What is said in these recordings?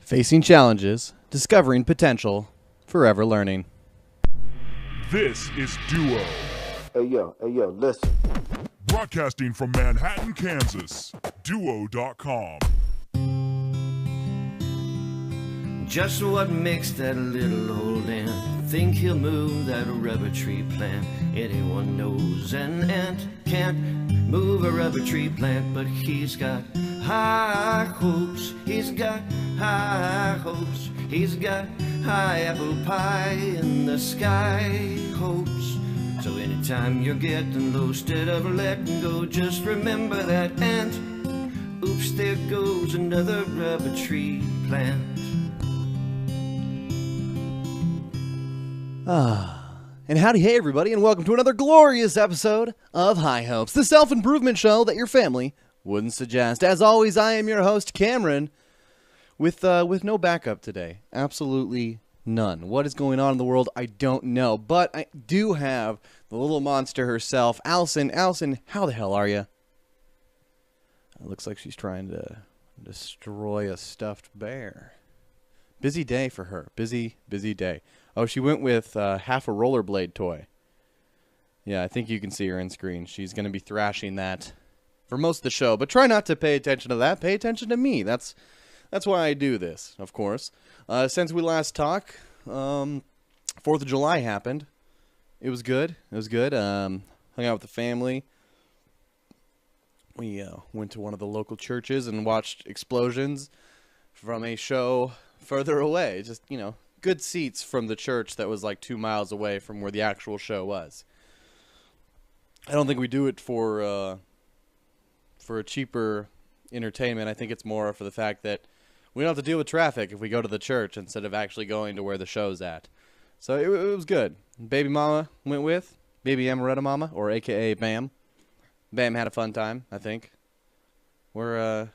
Facing challenges, discovering potential, forever learning. This is Dewoh. Hey yo, listen. Broadcasting from Manhattan, Kansas. Dewoh.com. Just what makes that little old ant think he'll move that rubber tree plant? Anyone knows an ant can't move a rubber tree plant, but he's got high hopes. He's got high hopes. He's got high apple pie in the sky hopes. So anytime you're getting low, instead of letting go, just remember that ant. Oops, there goes another rubber tree plant. And howdy, hey everybody, and welcome to another glorious episode of High Hopes, the self-improvement show that your family wouldn't suggest. As always, I am your host, Cameron, with no backup today. Absolutely none. What is going on in the world, I don't know, but I do have the little monster herself, Allison. Allison, how the hell are you? It looks like she's trying to destroy a stuffed bear. Busy day for her. Busy day. Oh, she went with half a rollerblade toy. Yeah, I think you can see her on screen. She's going to be thrashing that for most of the show. But try not to pay attention to that. Pay attention to me. That's why I do this, of course. Since we last talked, 4th of July happened. It was good. Hung out with the family. We went to one of the local churches and watched explosions from a show further away. Just, good seats from the church that was like 2 miles away from where the actual show was. I don't think we do it for a cheaper entertainment. I think it's more for the fact that we don't have to deal with traffic if we go to the church instead of actually going to where the show's at. So it was good. Baby mama went with, baby Amaretta mama, or AKA Bam. Bam had a fun time, I think. She's a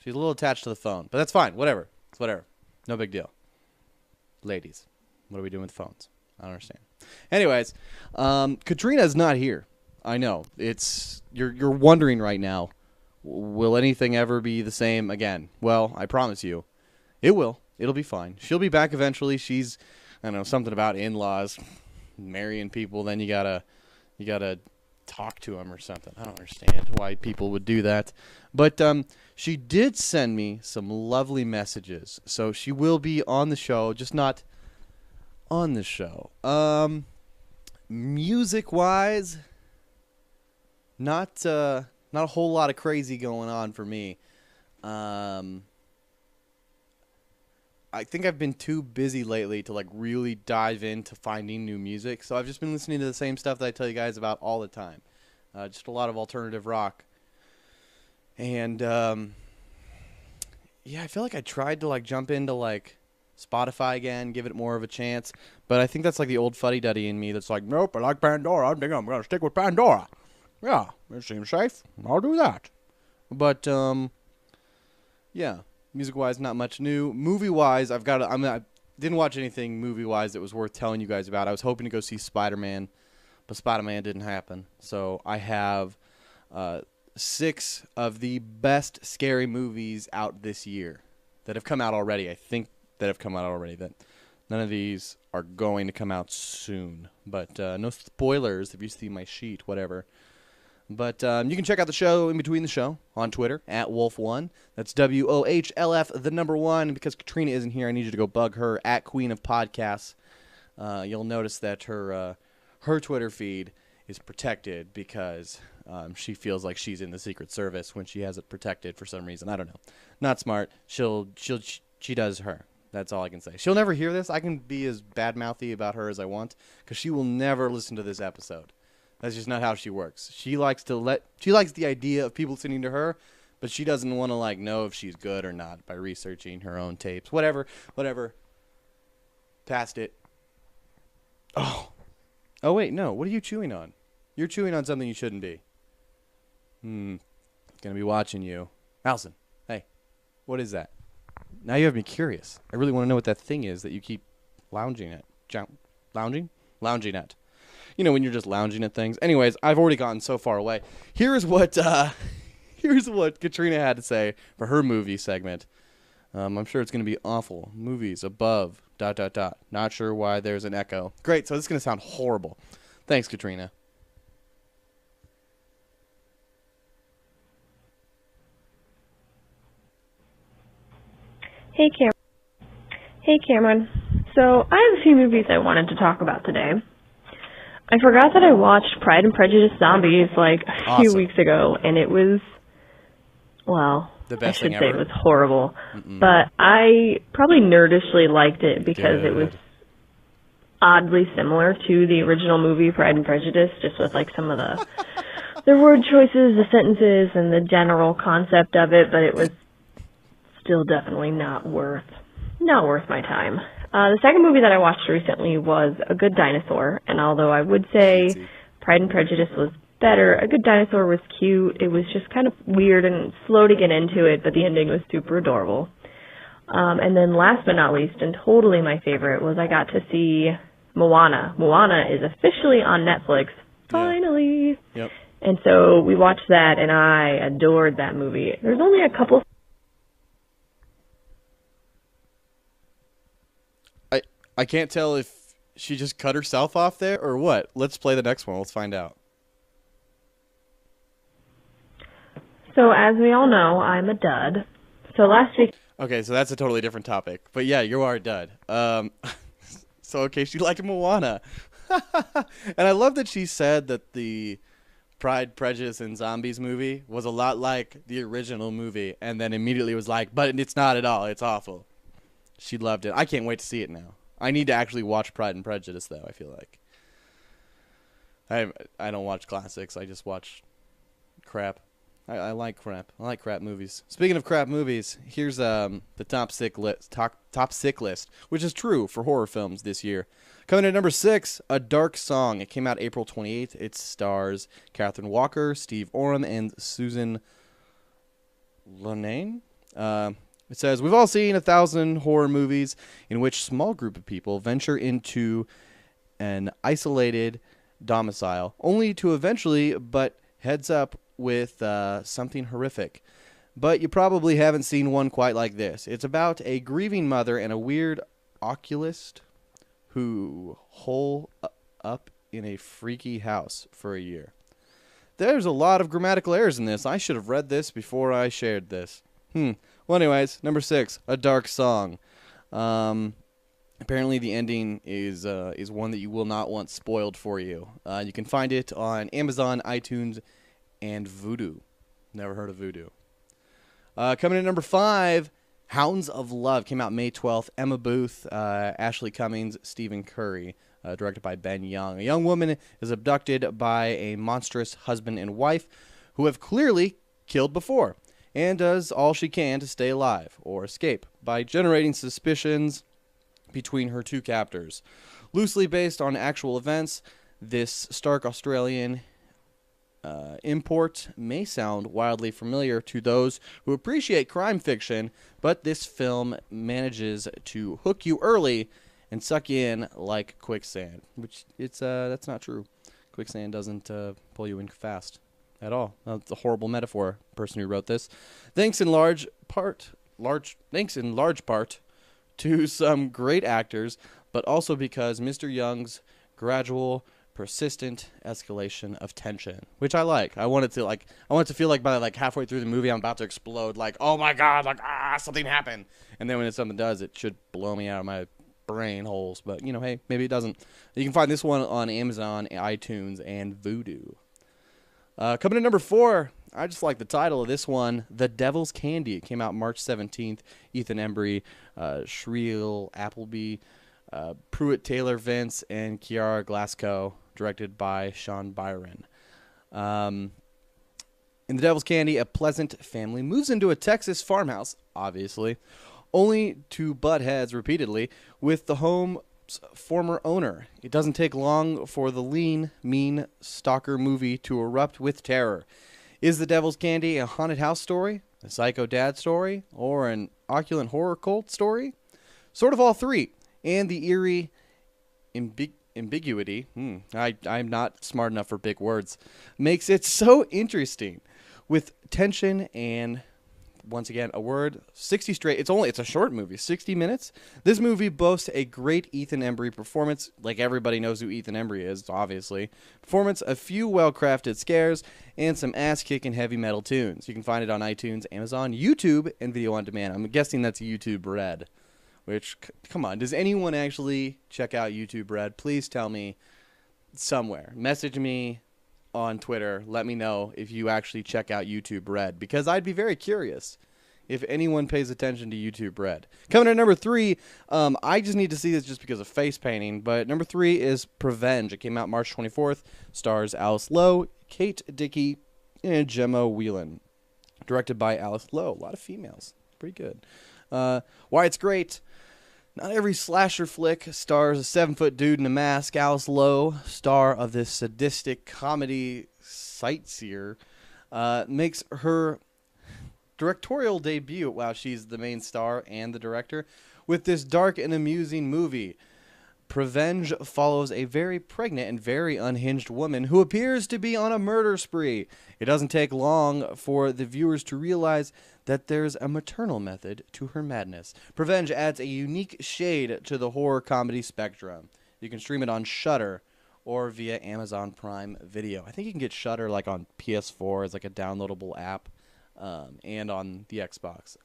little attached to the phone, but that's fine. Whatever. It's whatever. No big deal. Ladies, what are we doing with phones? I don't understand. Anyways, Katrina's not here. I know. You're wondering right now, will anything ever be the same again? Well, I promise you, it will. It'll be fine. She'll be back eventually. She's, I don't know, something about in-laws, marrying people, then you gotta talk to them or something. I don't understand why people would do that. But she did send me some lovely messages. So she will be on the show, just not on the show. Music-wise, not a whole lot of crazy going on for me. I think I've been too busy lately to really dive into finding new music. So I've just been listening to the same stuff that I tell you guys about all the time. Just a lot of alternative rock. And yeah, I feel like I tried to jump into Spotify again, give it more of a chance. But I think that's the old fuddy-duddy in me that's nope, I like Pandora. I think I'm going to stick with Pandora. Yeah, it seems safe. I'll do that. But yeah. Music-wise, not much new. Movie-wise, I didn't watch anything movie-wise that was worth telling you guys about. I was hoping to go see Spider-Man, but Spider-Man didn't happen. So I have 6 of the best scary movies out this year that have come out already. I think that have come out already. That none of these are going to come out soon. But no spoilers if you see my sheet, whatever. But you can check out the show in between the show on Twitter, @Wolf1. That's WOHLF, the number 1. And because Katrina isn't here, I need you to go bug her, @Queen of Podcasts. You'll notice that her Twitter feed is protected because she feels like she's in the Secret Service when she has it protected for some reason. I don't know. Not smart. She does her. That's all I can say. She'll never hear this. I can be as bad-mouthy about her as I want because she will never listen to this episode. That's just not how she works. She likes the idea of people listening to her, but she doesn't want to know if she's good or not by researching her own tapes. Whatever. Past it. Oh wait, no. What are you chewing on? You're chewing on something you shouldn't be. Gonna be watching you. Allison, hey, what is that? Now you have me curious. I really want to know what that thing is that you keep lounging at. Lounging at. When you're just lounging at things. Anyways, I've already gotten so far away. Here's what Katrina had to say for her movie segment. I'm sure it's going to be awful. Movies above, ... Not sure why there's an echo. Great, so this is going to sound horrible. Thanks, Katrina. Hey Cameron. So I have a few movies I wanted to talk about today. I forgot that I watched Pride and Prejudice Zombies like a few Awesome. weeks ago, and it was, well, The I best should thing say ever? it was horrible. But I probably nerdishly liked it because it was Good. oddly similar to the original movie Pride and Prejudice, just with like some of the word choices, the sentences, and the general concept of it, but it was still definitely not worth my time. The second movie that I watched recently was A Good Dinosaur, and although I would say Cheatsy. Pride and Prejudice was better, A Good Dinosaur was cute. It was just kind of weird and slow to get into it, but the ending was super adorable. And then last but not least, and totally my favorite, was I got to see Moana. Moana is officially on Netflix. Finally! Yep. And so we watched that, and I adored that movie. There's only a couple. I can't tell if she just cut herself off there or what. Let's play the next one. Let's find out. So as we all know, I'm a dud. So last week. Okay, so that's a totally different topic. But yeah, you are a dud. So, okay, she liked Moana. And I love that she said that the Pride, Prejudice, and Zombies movie was a lot like the original movie. And then immediately was like, but it's not at all. It's awful. She loved it. I can't wait to see it now. I need to actually watch Pride and Prejudice, though, I feel like. I don't watch classics. I just watch crap. I like crap. I like crap movies. Speaking of crap movies, here's the top sick list, which is true for horror films this year. Coming in at number 6, A Dark Song. It came out April 28th. It stars Catherine Walker, Steve Oram, and Susan Lonane. It says, we've all seen 1,000 horror movies in which a small group of people venture into an isolated domicile, only to eventually butt heads up with something horrific. But you probably haven't seen one quite like this. It's about a grieving mother and a weird oculist who hole up in a freaky house for a year. There's a lot of grammatical errors in this. I should have read this before I shared this. Well, anyways, number 6, A Dark Song. Apparently the ending is one that you will not want spoiled for you. You can find it on Amazon, iTunes, and Vudu. Never heard of Vudu. Coming in at number 5, Hounds of Love. Came out May 12th. Emma Booth, Ashley Cummings, Stephen Curry. Directed by Ben Young. A young woman is abducted by a monstrous husband and wife who have clearly killed before, and does all she can to stay alive or escape by generating suspicions between her two captors. Loosely based on actual events, this stark Australian import may sound wildly familiar to those who appreciate crime fiction, but this film manages to hook you early and suck you in like quicksand, which that's not true. Quicksand doesn't pull you in fast at all. That's a horrible metaphor, person who wrote this. Thanks in large part to some great actors, but also because Mr. Young's gradual, persistent escalation of tension, which I like. I want it to feel like by like halfway through the movie I'm about to explode, like, oh my god, like something happened. And then when something does, it should blow me out of my brain holes. But hey, maybe it doesn't. You can find this one on Amazon, iTunes, and Vudu. Coming in number 4, I just like the title of this one, The Devil's Candy. It came out March 17th. Ethan Embry, Shreel Appleby, Pruitt Taylor Vince, and Kiara Glasgow, directed by Sean Byron. In The Devil's Candy, a pleasant family moves into a Texas farmhouse, obviously, only to butt heads repeatedly with the home's former owner. It doesn't take long for the lean, mean stalker movie to erupt with terror. Is The Devil's Candy a haunted house story, a psycho dad story, or an opulent horror cult story? Sort of all three. And the eerie ambiguity, I'm not smart enough for big words, makes it so interesting, with tension and once again, a word, 60 straight. It's a short movie, 60 minutes. This movie boasts a great Ethan Embry performance. Like everybody knows who Ethan Embry is, obviously. Performance, a few well-crafted scares, and some ass-kicking heavy metal tunes. You can find it on iTunes, Amazon, YouTube, and video on demand. I'm guessing that's YouTube Red. Which, come on, does anyone actually check out YouTube Red? Please tell me somewhere. Message me on Twitter. Let me know if you actually check out YouTube Red, because I'd be very curious if anyone pays attention to YouTube Red. Coming at number 3, I just need to see this just because of face painting, but number 3 is Prevenge. It came out March 24th, stars Alice Lowe, Kate Dickey, and Gemma Whelan. Directed by Alice Lowe. A lot of females. Pretty good. Why it's great. Not every slasher flick stars a 7-foot dude in a mask. Alice Lowe, star of this sadistic comedy sightseer, makes her directorial debut, while she's the main star and the director, with this dark and amusing movie. Prevenge follows a very pregnant and very unhinged woman who appears to be on a murder spree. It doesn't take long for the viewers to realize that there's a maternal method to her madness. Prevenge adds a unique shade to the horror comedy spectrum. You can stream it on Shudder or via Amazon Prime Video. I think you can get Shudder like on PS4 as like a downloadable app, and on the Xbox.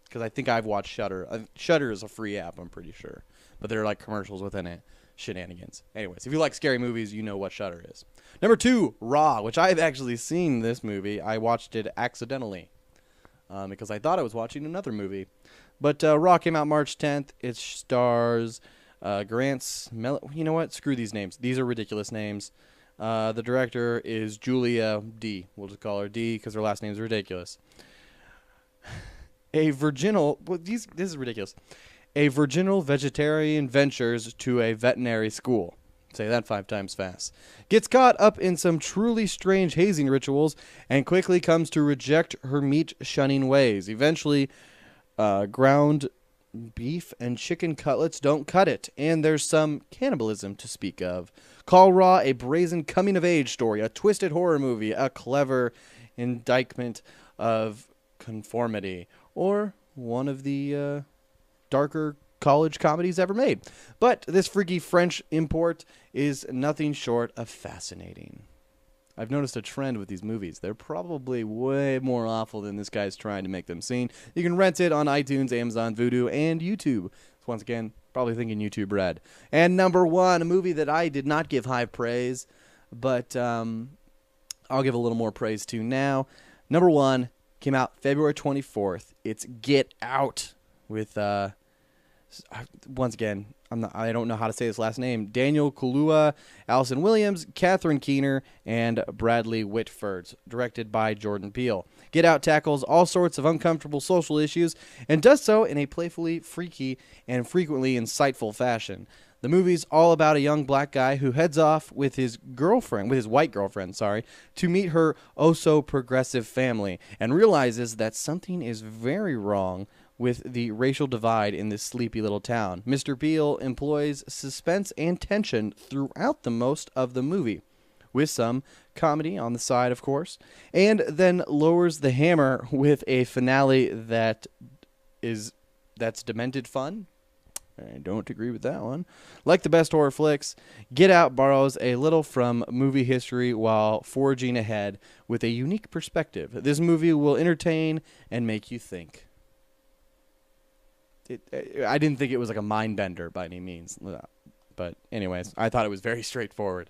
Because I think I've watched Shudder. Shudder is a free app, I'm pretty sure. But there are like commercials within it. Shenanigans. Anyways, if you like scary movies, you know what Shudder is. Number 2, Raw, which I've actually seen this movie. I watched it accidentally because I thought I was watching another movie. But Raw came out March 10th. It stars you know what? Screw these names. These are ridiculous names. The director is Julia D. We'll just call her D because her last name is ridiculous. This is ridiculous. A virginal vegetarian ventures to a veterinary school. Say that 5 times fast. Gets caught up in some truly strange hazing rituals and quickly comes to reject her meat-shunning ways. Eventually, ground beef and chicken cutlets don't cut it, and there's some cannibalism to speak of. Call Raw a brazen coming-of-age story, a twisted horror movie, a clever indictment of conformity, or one of the darker college comedies ever made. But this freaky French import is nothing short of fascinating. I've noticed a trend with these movies. They're probably way more awful than this guy's trying to make them seem. You can rent it on iTunes, Amazon, Vudu, and YouTube. Once again, probably thinking YouTube Red. And number 1, a movie that I did not give high praise, but I'll give a little more praise to now. Number 1 came out February 24th. It's Get Out with once again, I don't know how to say his last name. Daniel Kaluuya, Allison Williams, Catherine Keener, and Bradley Whitford. Directed by Jordan Peele. Get Out tackles all sorts of uncomfortable social issues and does so in a playfully freaky and frequently insightful fashion. The movie's all about a young black guy who heads off with his white girlfriend, to meet her oh-so-progressive family and realizes that something is very wrong with the racial divide in this sleepy little town. Mr. Peele employs suspense and tension throughout the most of the movie, with some comedy on the side, of course, and then lowers the hammer with a finale that's demented fun. I don't agree with that one. Like the best horror flicks, Get Out borrows a little from movie history while forging ahead with a unique perspective. This movie will entertain and make you think. I didn't think it was like a mind bender by any means. But anyways, I thought it was very straightforward.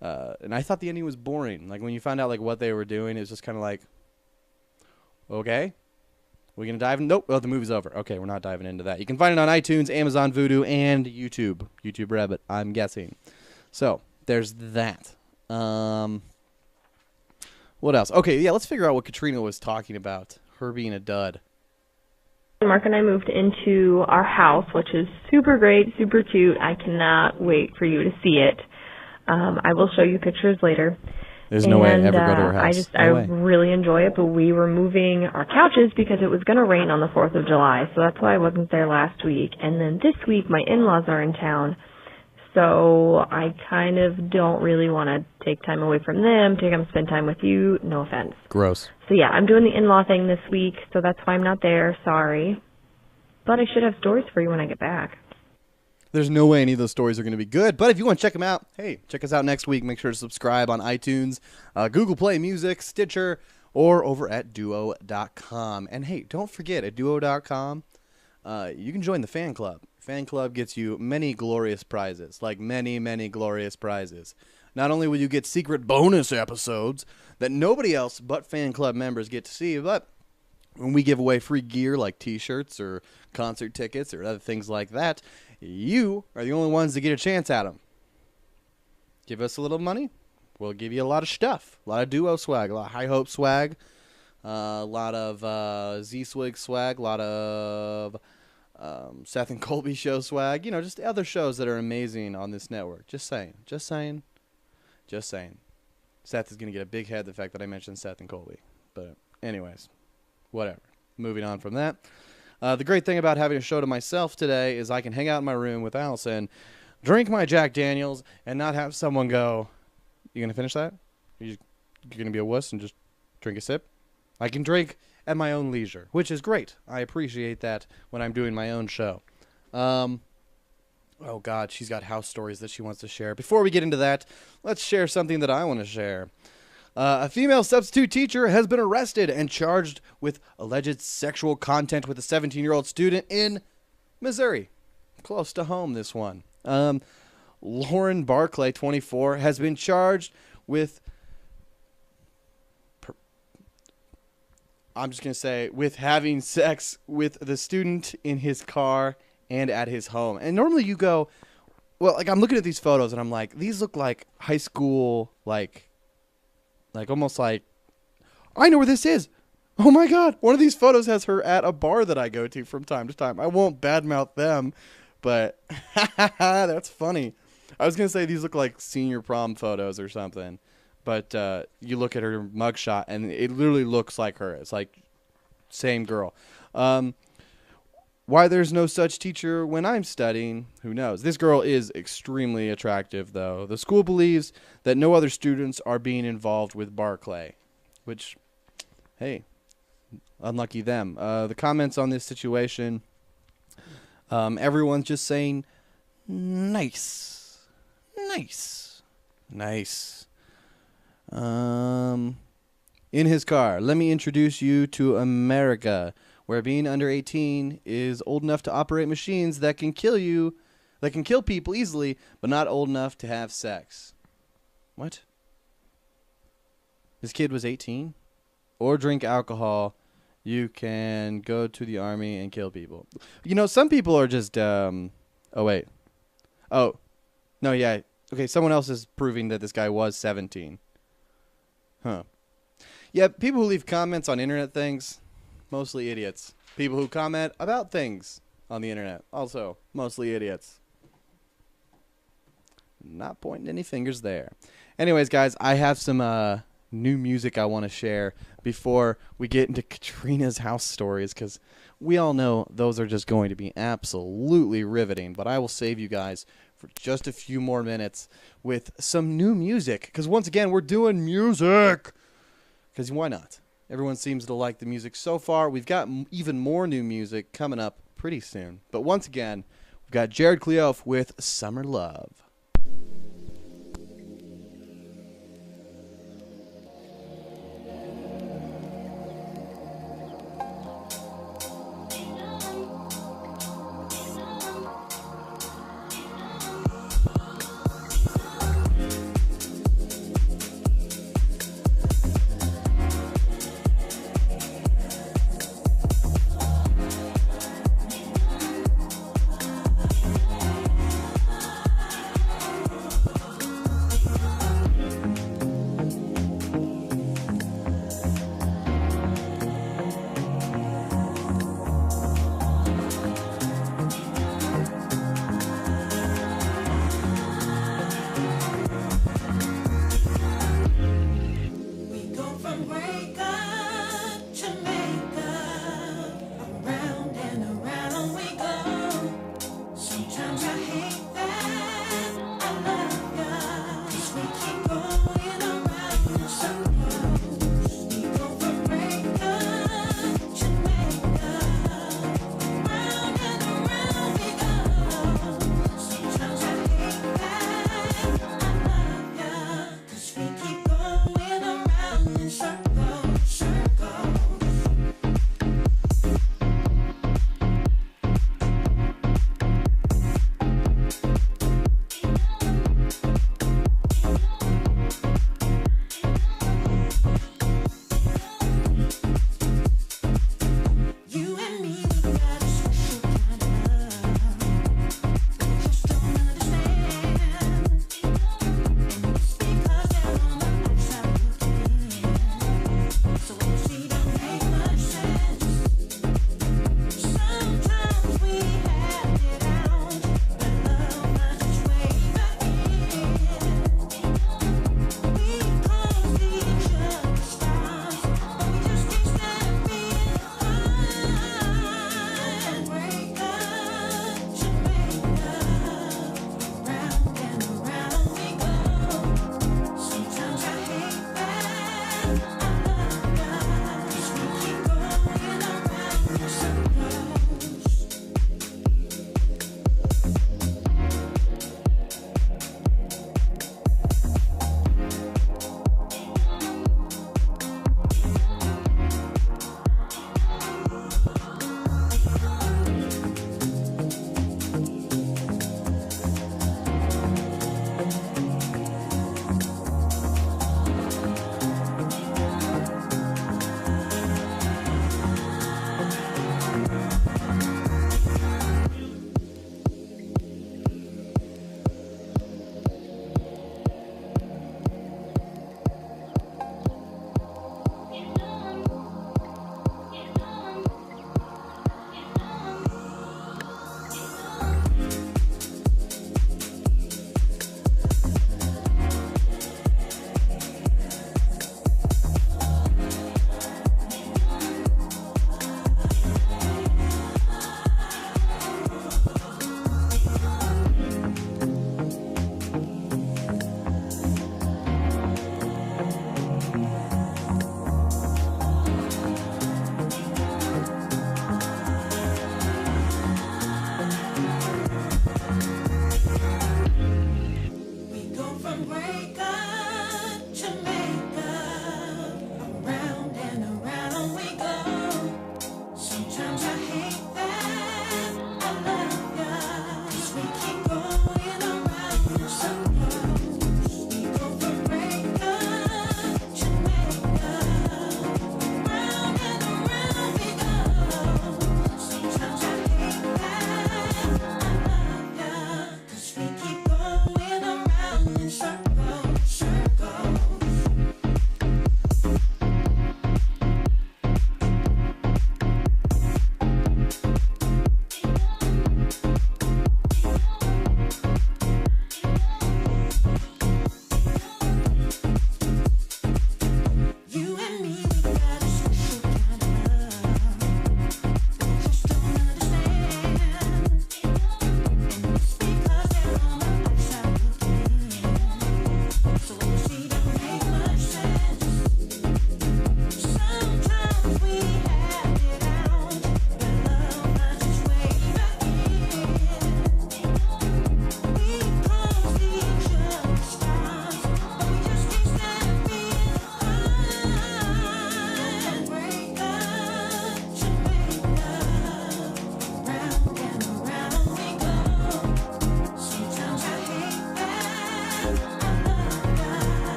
And I thought the ending was boring. Like when you found out like what they were doing, it was just kind of like, okay, we're going to dive in? Nope. Oh, the movie's over. Okay, we're not diving into that. You can find it on iTunes, Amazon, Vudu, and YouTube. YouTube Rabbit, I'm guessing. So, there's that. What else? Okay, yeah, let's figure out what Katrina was talking about. Her being a dud. Mark and I moved into our house, which is super great, super cute. I cannot wait for you to see it. I will show you pictures later. There's no way I ever go to her house. I really enjoy it, but we were moving our couches because it was going to rain on the 4th of July, so that's why I wasn't there last week. And then this week, my in-laws are in town, So I kind of don't really want to take time away from them to come spend time with you. No offense. Gross. So yeah, I'm doing the in-law thing this week, so that's why I'm not there. Sorry. But I should have stories for you when I get back. There's no way any of those stories are going to be good, but if you want to check them out, hey, check us out next week. Make sure to subscribe on iTunes, Google Play Music, Stitcher, or over at Dewoh.com. And hey, don't forget, at Dewoh.com, you can join the fan club. Fan club gets you many glorious prizes, like many, many glorious prizes. Not only will you get secret bonus episodes that nobody else but fan club members get to see, but when we give away free gear like t-shirts or concert tickets or other things like that, you are the only ones that get a chance at them. Give us a little money, we'll give you a lot of stuff. A lot of Dewoh swag, a lot of High Hope swag, a lot of Z-Swig swag, a lot of Seth and Colby show swag. You know, just other shows that are amazing on this network. Just saying. Seth is going to get a big head the fact that I mentioned Seth and Colby. But anyways, whatever. Moving on from that. The great thing about having a show to myself today is I can hang out in my room with Allison, drink my Jack Daniels, and not have someone go, "You gonna finish that? You're gonna be a wuss and just drink a sip?" I can drink at my own leisure, which is great. I appreciate that when I'm doing my own show. Oh God, she's got house stories that she wants to share. Before we get into that, let's share something that I want to share. A female substitute teacher has been arrested and charged with alleged sexual content with a 17-year-old student in Missouri. Close to home, this one. Lauren Barclay, 24, has been charged with, with having sex with the student in his car and at his home. And normally you go, well, like I'm looking at these photos and I'm like, these look like high school, like almost like, I know where this is. Oh my God. One of these photos has her at a bar that I go to from time to time. I won't badmouth them, but that's funny. I was going to say these look like senior prom photos or something, but you look at her mugshot and it literally looks like her. It's like same girl. Why there's no such teacher when I'm studying, who knows? This girl is extremely attractive, though. The school believes that no other students are being involved with Barclay, which, hey, unlucky them. The comments on this situation, everyone's just saying, nice. In his car, let me introduce you to America, where being under 18 is old enough to operate machines that can kill people easily, but not old enough to have sex. What? This kid was 18? Or drink alcohol, you can go to the army and kill people. You know, some people are just, oh, wait. Oh, no, yeah. Okay, someone else is proving that this guy was 17. Huh. Yeah, people who leave comments on internet things, mostly idiots. People who comment about things on the internet, also mostly idiots. Not pointing any fingers there. Anyways, guys, I have some new music I want to share before we get into Katrina's house stories, because we all know those are just going to be absolutely riveting. But I will save you guys for just a few more minutes with some new music, because once again, we're doing music. Because why not? Everyone seems to like the music so far. We've got even more new music coming up pretty soon. But once again, we've got Jared Cleof with Summer Love.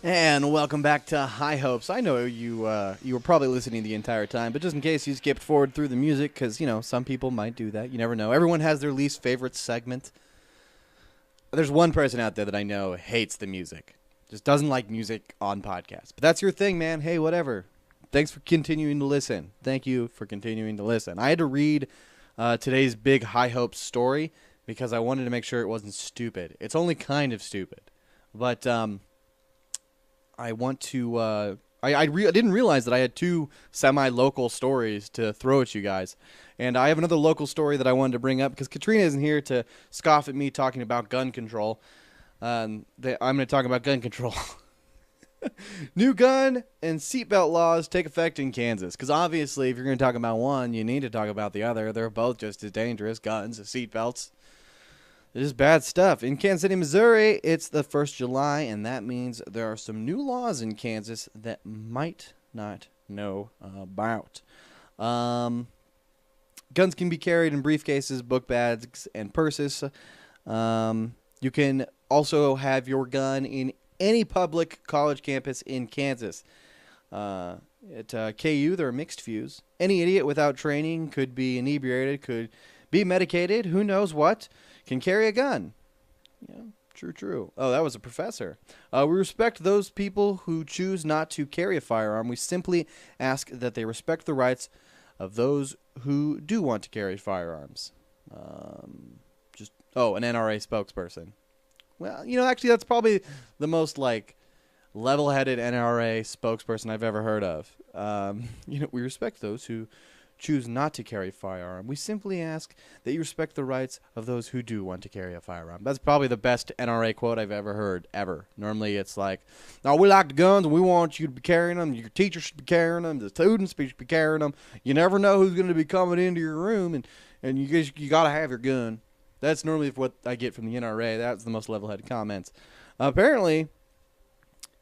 And welcome back to High Hopes. I know you were probably listening the entire time, but just in case you skipped forward through the music, because, you know, some people might do that. You never know. Everyone has their least favorite segment. There's one person out there that I know hates the music. Just doesn't like music on podcasts. But that's your thing, man. Hey, whatever. Thanks for continuing to listen. Thank you for continuing to listen. I had to read today's big High Hopes story because I wanted to make sure it wasn't stupid. It's only kind of stupid. But I want to I didn't realize that I had two semi-local stories to throw at you guys. And I have another local story that I wanted to bring up because Katrina isn't here to scoff at me talking about gun control. I'm going to talk about gun control. New gun and seatbelt laws take effect in Kansas. Because obviously, if you're going to talk about one, you need to talk about the other. They're both just as dangerous, guns and seatbelts. It's just bad stuff. In Kansas City, Missouri, it's the 1st July, and that means there are some new laws in Kansas that might not know about. Guns can be carried in briefcases, book bags, and purses. You can also have your gun in any public college campus in Kansas. At KU, there are mixed views. Any idiot without training could be inebriated, could be medicated, who knows what, can carry a gun. Yeah, true. Oh, that was a professor. We respect those people who choose not to carry a firearm. We simply ask that they respect the rights of those who do want to carry firearms. An NRA spokesperson. Well, you know, actually, that's probably the most, level-headed NRA spokesperson I've ever heard of. We respect those who choose not to carry a firearm. We simply ask that you respect the rights of those who do want to carry a firearm. That's probably the best NRA quote I've ever heard, ever. Normally it's like, no, we like the guns and we want you to be carrying them. Your teachers should be carrying them. The students should be carrying them. You never know who's going to be coming into your room, and you got to have your gun. That's normally what I get from the NRA. That's the most level-headed comments. Apparently,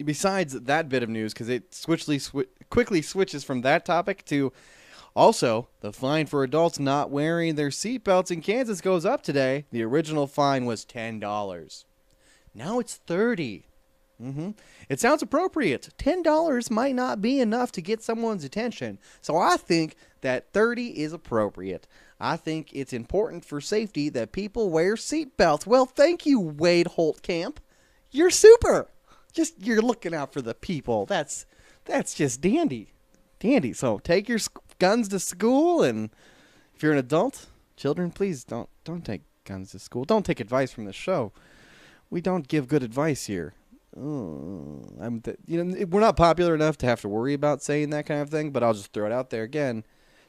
besides that bit of news, because it quickly switches from that topic to also the fine for adults not wearing their seatbelts in Kansas goes up today. The original fine was $10. Now it's $30. It sounds appropriate. $10 might not be enough to get someone's attention. So I think that $30 is appropriate. I think it's important for safety that people wear seatbelts. Well, thank you, Wade Holtkamp. You're super. You're looking out for the people. That's just dandy. So take your guns to school, and if you're an adult, children, please don't take guns to school. Don't take advice from the show. We don't give good advice here. We're not popular enough to have to worry about saying that kind of thing, but I'll just throw it out there again.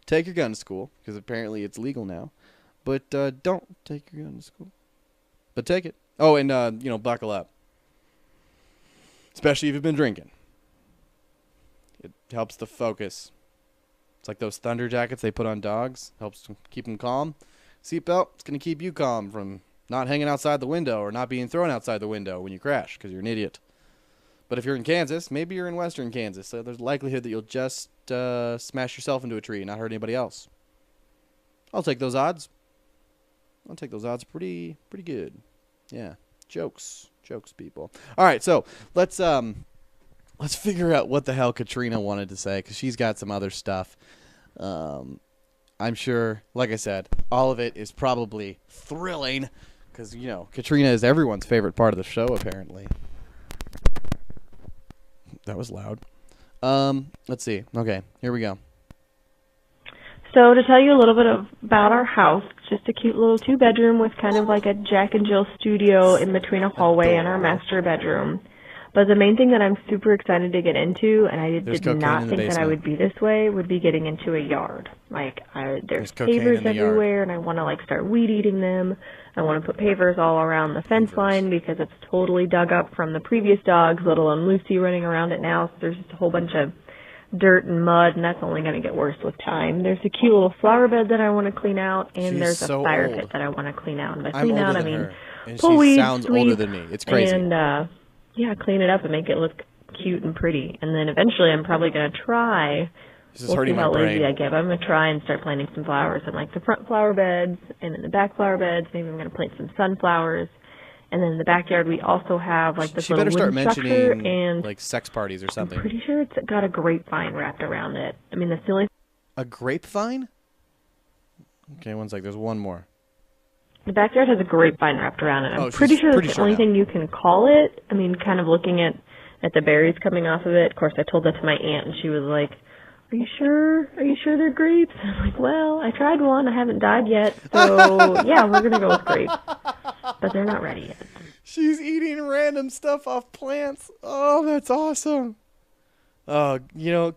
Take your gun to school, because apparently it's legal now. But don't take your gun to school. But take it. Oh, and, buckle up. Especially if you've been drinking. It helps the focus. It's like those thunder jackets they put on dogs. Helps to keep them calm. Seatbelt, it's going to keep you calm from not hanging outside the window or not being thrown outside the window when you crash because you're an idiot. But if you're in Kansas, maybe you're in western Kansas, so there's a likelihood that you'll just smash yourself into a tree and not hurt anybody else. I'll take those odds. Pretty good. Yeah. Jokes, people. All right, so let's figure out what the hell Katrina wanted to say, because she's got some other stuff. I'm sure, like I said, all of it is probably thrilling, because, Katrina is everyone's favorite part of the show, apparently. That was loud. Let's see. Okay, here we go. So to tell you a little bit about our house, it's just a cute little 2-bedroom with kind of like a Jack and Jill studio in between a hallway and our master bedroom. But the main thing that I'm super excited to get into, and I did not think that I would be this way, would be getting into a yard. There's pavers everywhere, and I want to start weed eating them. I want to put pavers all around the fence line because it's totally dug up from the previous dogs, let alone Lucy running around it now. So there's just a whole bunch of dirt and mud, and that's only going to get worse with time. There's a cute little flower bed that I want to clean out, and there's a fire pit that I want to clean out. And by clean out, I mean pull weeds, sounds older than me. It's crazy. And clean it up and make it look cute and pretty. And then eventually I'm probably going to try, we'll see how lazy I get, but I'm going to try and start planting some flowers in the front flower beds and in the back flower beds. Maybe I'm going to plant some sunflowers. And then in the backyard, we also have like this She little better start wooden structure, mentioning and like sex parties or I'm something. pretty sure it's got a grapevine wrapped around it. I mean, that's the only. A grapevine? Okay, one sec. There's one more. The backyard has a grapevine wrapped around it. I'm Oh, she's pretty sure pretty that's the sure only now. thing you can call it. I mean, kind of looking at the berries coming off of it. Of course, I told that to my aunt, and she was like, "Are you sure? Are you sure they're grapes?" I'm like, "Well, I tried one. I haven't died yet, so yeah, we're gonna go with grapes." But they're not ready yet. She's eating random stuff off plants. Oh, that's awesome. Oh,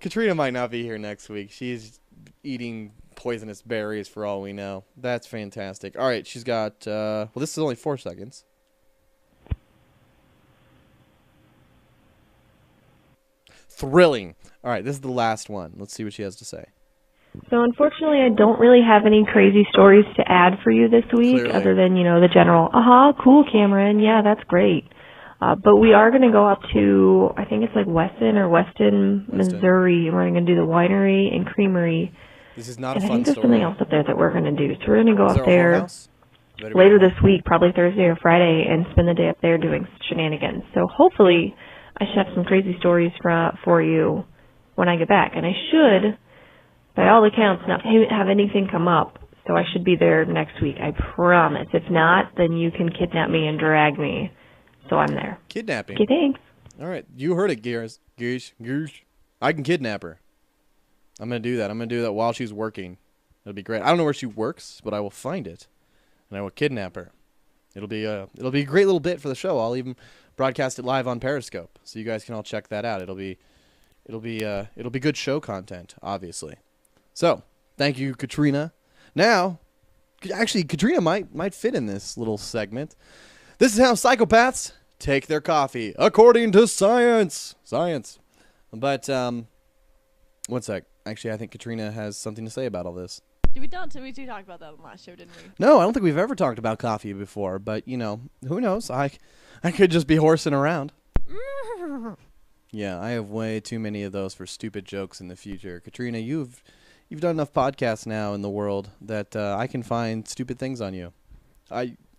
Katrina might not be here next week. She's eating poisonous berries for all we know. That's fantastic. All right, she's got, well, this is only 4 seconds. Thrilling. All right, this is the last one. Let's see what she has to say. So unfortunately, I don't really have any crazy stories to add for you this week, Clearly. other than, the general, cool, Cameron, yeah, that's great. But we are going to go up to, I think it's like Weston, Missouri, and we're going to do the winery and creamery. This is not And a I fun think there's story. something else up there that we're going to do. So we're going to go Is up there a there whorehouse? Better be later a whore. this week, probably Thursday or Friday, and spend the day up there doing shenanigans. So hopefully I should have some crazy stories for you when I get back. And I should, by all accounts, not have anything come up. So I should be there next week, I promise. If not, then you can kidnap me and drag me. So I'm there. Kidnapping. Okay, thanks. All right, you heard it, Gears. I can kidnap her. I'm going to do that. I'm going to do that while she's working. It'll be great. I don't know where she works, but I will find it, and I will kidnap her. It'll be a great little bit for the show. I'll even broadcast it live on Periscope, so you guys can all check that out. It'll be good show content, obviously. So, thank you, Katrina. Now, actually, Katrina might fit in this little segment. This is how psychopaths take their coffee, according to science. Science. But, one sec. Actually, I think Katrina has something to say about all this. We talked about that on the last show, didn't we? No, I don't think we've ever talked about coffee before, but, who knows? I could just be horsing around. Yeah, I have way too many of those for stupid jokes in the future. Katrina, you've done enough podcasts now in the world that I can find stupid things on you.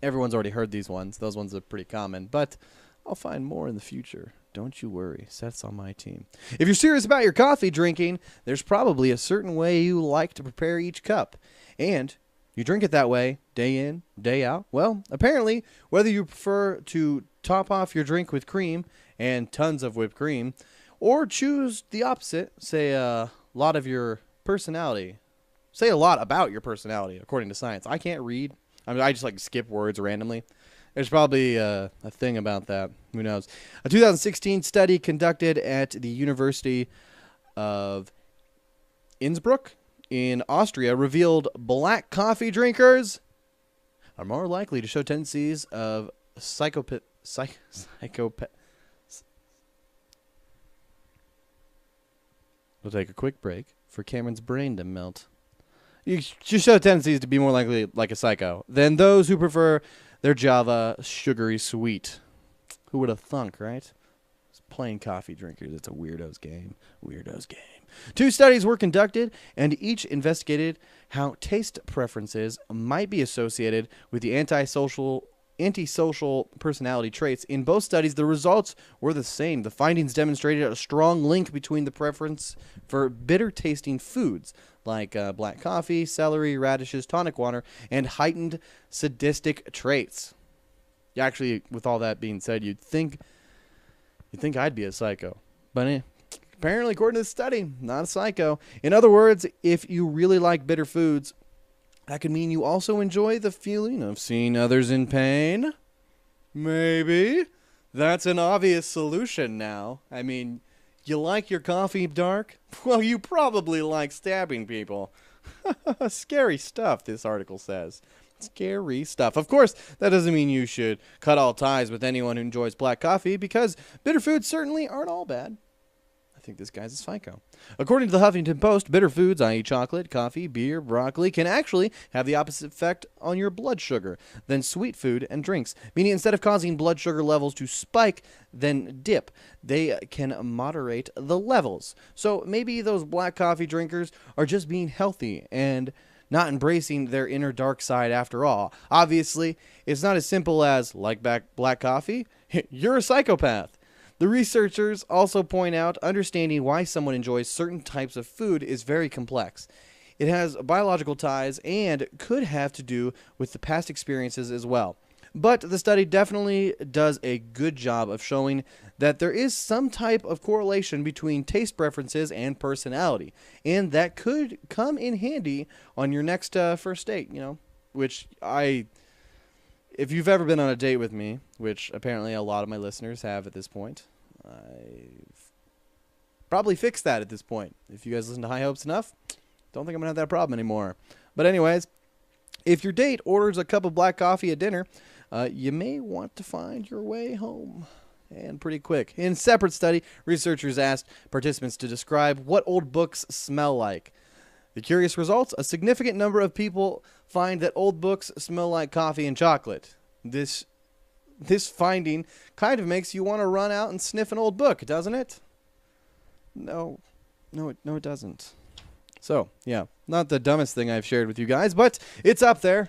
Everyone's already heard these ones. Those ones are pretty common, but I'll find more in the future. Don't you worry. Seth's on my team. If you're serious about your coffee drinking, there's probably a certain way you like to prepare each cup. And you drink it that way, day in, day out. Well, apparently, whether you prefer to top off your drink with cream and tons of whipped cream, or choose the opposite, say a lot of your personality. Say a lot about your personality, according to science. I can't read. I just skip words randomly. There's probably a thing about that. Who knows? A 2016 study conducted at the University of Innsbruck in Austria revealed black coffee drinkers are more likely to show tendencies of psychopath. We'll take a quick break for Cameron's brain to melt. You show tendencies to be more likely like a psycho than those who prefer their Java sugary sweet. Who would have thunk, right? It's plain coffee drinkers. It's a weirdo's game. Weirdo's game. 2 studies were conducted, and each investigated how taste preferences might be associated with the antisocial personality traits. In both studies, the results were the same. The findings demonstrated a strong link between the preference for bitter-tasting foods like black coffee, celery, radishes, tonic water, and heightened sadistic traits. Actually, with all that being said, you'd think I'd be a psycho, but apparently, according to this study, not a psycho. In other words, if you really like bitter foods, that could mean you also enjoy the feeling of seeing others in pain. Maybe. That's an obvious solution now. I mean, you like your coffee dark? Well, you probably like stabbing people. Scary stuff, this article says. Scary stuff. Of course, that doesn't mean you should cut all ties with anyone who enjoys black coffee, because bitter foods certainly aren't all bad. I think this guy's a psycho. According to the Huffington Post, bitter foods, i.e. chocolate, coffee, beer, broccoli, can actually have the opposite effect on your blood sugar than sweet food and drinks. Meaning instead of causing blood sugar levels to spike, then dip, they can moderate the levels. So maybe those black coffee drinkers are just being healthy and not embracing their inner dark side after all. Obviously, it's not as simple as, like black coffee, you're a psychopath. The researchers also point out understanding why someone enjoys certain types of food is very complex. It has biological ties and could have to do with the past experiences as well. But the study definitely does a good job of showing that there is some type of correlation between taste preferences and personality, and that could come in handy on your next first date, which if you've ever been on a date with me, which apparently a lot of my listeners have at this point, I've probably fixed that at this point. If you guys listen to High Hopes enough, don't think I'm going to have that problem anymore. But anyways, if your date orders a cup of black coffee at dinner, you may want to find your way home, and pretty quick. In a separate study, researchers asked participants to describe what old books smell like. The curious results, a significant number of people find that old books smell like coffee and chocolate. This finding kind of makes you want to run out and sniff an old book, doesn't it? No, it doesn't. So, yeah, not the dumbest thing I've shared with you guys, but it's up there.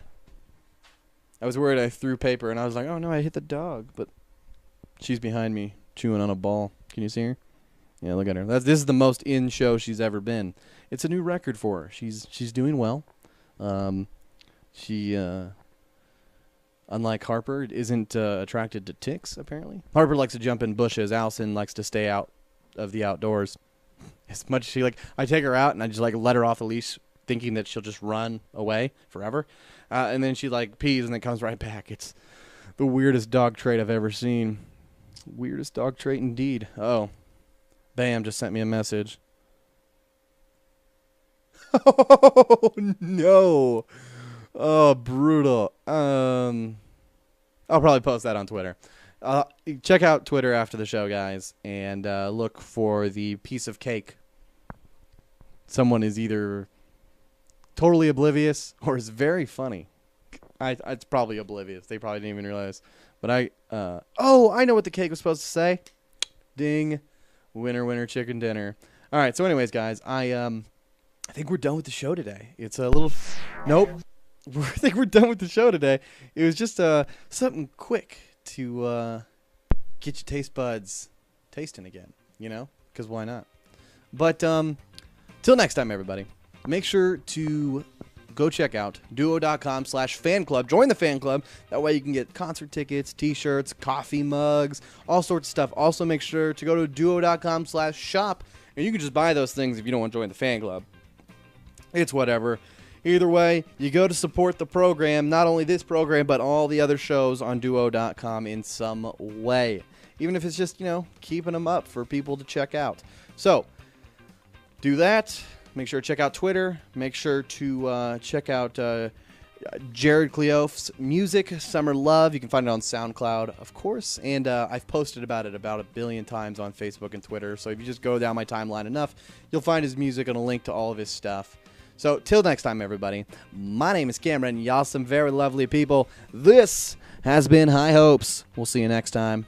I was worried I threw paper, and I was like, oh, no, I hit the dog. But she's behind me chewing on a ball. Can you see her? Yeah, look at her. This is the most in show she's ever been. It's a new record for her. She's doing well. She, unlike Harper, isn't attracted to ticks, apparently. Harper likes to jump in bushes. Allison likes to stay out of the outdoors. As much as I take her out, and I just, let her off the leash, thinking that she'll just run away forever. And then she pees and then comes right back. It's the weirdest dog trait I've ever seen. Weirdest dog trait indeed. Oh, Bam just sent me a message. Oh no! Oh, brutal. I'll probably post that on Twitter. Check out Twitter after the show, guys, and look for the piece of cake. Someone is either totally oblivious or is very funny. It's probably oblivious. They probably didn't even realize. But I know what the cake was supposed to say. Ding. Winner, winner, chicken dinner. All right. So anyways, guys, I think we're done with the show today. It's a little, nope. I think we're done with the show today. It was just something quick to get your taste buds tasting again, because why not? But till next time, everybody, make sure to go check out Dewoh.com/fan club. Join the fan club. That way you can get concert tickets, t-shirts, coffee mugs, all sorts of stuff. Also, make sure to go to Dewoh.com/shop, and you can just buy those things if you don't want to join the fan club. It's whatever. Either way, you go to support the program, not only this program, but all the other shows on Dewoh.com in some way. Even if it's just, keeping them up for people to check out. So, do that. Make sure to check out Twitter. Make sure to check out Jared Cleof's music, Summer Love. You can find it on SoundCloud, of course. And I've posted about it about 1 billion times on Facebook and Twitter. So if you just go down my timeline enough, you'll find his music and a link to all of his stuff. So, till next time, everybody, my name is Cameron. Y'all some very lovely people. This has been High Hopes. We'll see you next time.